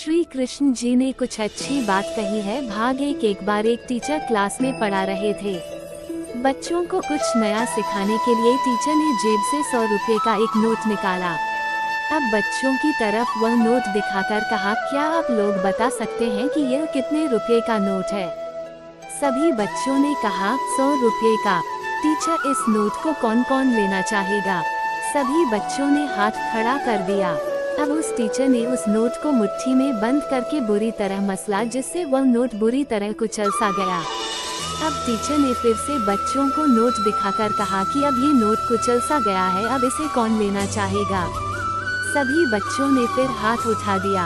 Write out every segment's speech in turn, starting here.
श्री कृष्ण जी ने कुछ अच्छी बात कही है। भाग एक बार एक टीचर क्लास में पढ़ा रहे थे। बच्चों को कुछ नया सिखाने के लिए टीचर ने जेब से 100 रुपए का एक नोट निकाला। अब बच्चों की तरफ वह नोट दिखाकर कहा, क्या आप लोग बता सकते हैं कि यह कितने रुपए का नोट है? सभी बच्चों ने कहा 100 रुपए का। टीचर, इस नोट को कौन कौन लेना चाहेगा? सभी बच्चों ने हाथ खड़ा कर दिया। अब उस टीचर ने उस नोट को मुट्ठी में बंद करके बुरी तरह मसला, जिससे वह नोट बुरी तरह कुचल सा गया। अब टीचर ने फिर से बच्चों को नोट दिखाकर कहा कि अब ये नोट कुचल सा गया है, अब इसे कौन लेना चाहेगा? सभी बच्चों ने फिर हाथ उठा दिया।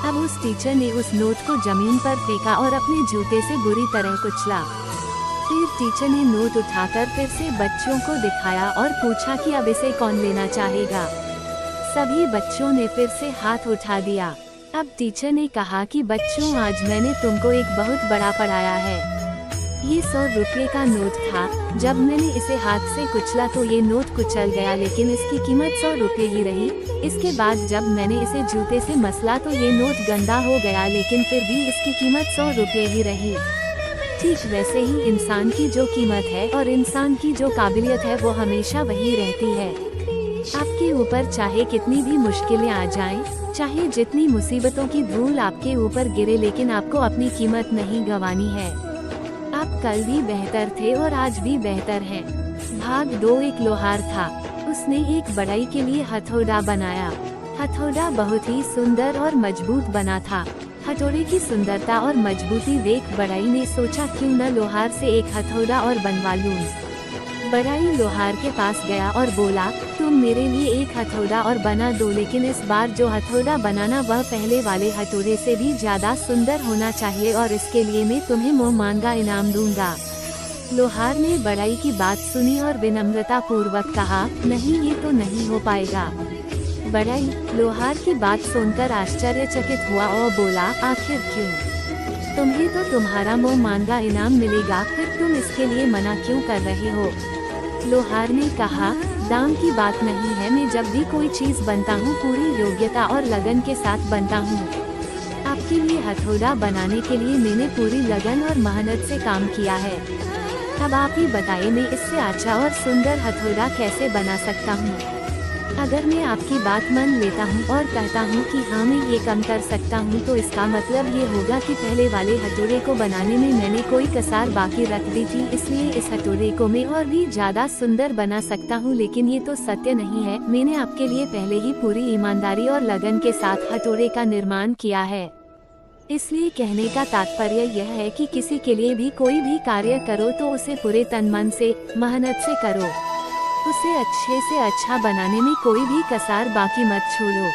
अब उस टीचर ने उस नोट को जमीन पर फेंका और अपने जूते से बुरी तरह कुचला। फिर टीचर ने नोट उठाकर फिर से बच्चों को दिखाया और पूछा कि अब इसे कौन लेना चाहेगा? सभी बच्चों ने फिर से हाथ उठा दिया। अब टीचर ने कहा कि बच्चों, आज मैंने तुमको एक बहुत बड़ा पढ़ाया है। ये 100 रुपये का नोट था। जब मैंने इसे हाथ से कुचला तो ये नोट कुचल गया, लेकिन इसकी कीमत 100 रुपये ही रही। इसके बाद जब मैंने इसे जूते से मसला तो ये नोट गंदा हो गया, लेकिन फिर भी इसकी कीमत 100 रुपये ही रही। ठीक वैसे ही इंसान की जो कीमत है और इंसान की जो काबिलियत है वो हमेशा वही रहती है। आपके ऊपर चाहे कितनी भी मुश्किलें आ जाएं, चाहे जितनी मुसीबतों की धूल आपके ऊपर गिरे, लेकिन आपको अपनी कीमत नहीं गंवानी है। आप कल भी बेहतर थे और आज भी बेहतर हैं। भाग 2 एक लोहार था। उसने एक बढ़ई के लिए हथौड़ा बनाया। हथौड़ा बहुत ही सुंदर और मजबूत बना था। हथौड़े की सुंदरता और मजबूती देख बढ़ई ने सोचा, क्यों न लोहार से एक हथौड़ा और बनवा लूं। बढ़ई लोहार के पास गया और बोला, तुम मेरे लिए एक हथौड़ा और बना दो, लेकिन इस बार जो हथौड़ा बनाना वह पहले वाले हथौड़े से भी ज्यादा सुंदर होना चाहिए, और इसके लिए मैं तुम्हें मोहमांगा इनाम दूंगा। लोहार ने बढ़ई की बात सुनी और विनम्रता पूर्वक कहा, नहीं, ये तो नहीं हो पाएगा। बढ़ई लोहार की बात सुनकर आश्चर्यचकित हुआ और बोला, आखिर क्यों? तुम्हें तो तुम्हारा मोहमांगा इनाम मिलेगा, फिर तुम इसके लिए मना क्यों कर रहे हो? लोहार ने कहा, दाम की बात नहीं है, मैं जब भी कोई चीज बनता हूँ पूरी योग्यता और लगन के साथ बनता हूँ। आपके लिए हथौड़ा बनाने के लिए मैंने पूरी लगन और मेहनत से काम किया है। अब आप ही बताइए, मैं इससे अच्छा और सुंदर हथौड़ा कैसे बना सकता हूँ? अगर मैं आपकी बात मान लेता हूँ और कहता हूँ कि हाँ, मैं ये कम कर सकता हूँ, तो इसका मतलब ये होगा कि पहले वाले हथौड़े को बनाने में मैंने कोई कसर बाकी रख दी थी, इसलिए इस हथौड़े को मैं और भी ज्यादा सुंदर बना सकता हूँ। लेकिन ये तो सत्य नहीं है। मैंने आपके लिए पहले ही पूरी ईमानदारी और लगन के साथ हथौड़े का निर्माण किया है। इसलिए कहने का तात्पर्य यह है कि किसी के लिए भी कोई भी कार्य करो तो उसे पूरे तन मन से मेहनत से करो। उसे अच्छे से अच्छा बनाने में कोई भी कसर बाकी मत छोड़ो।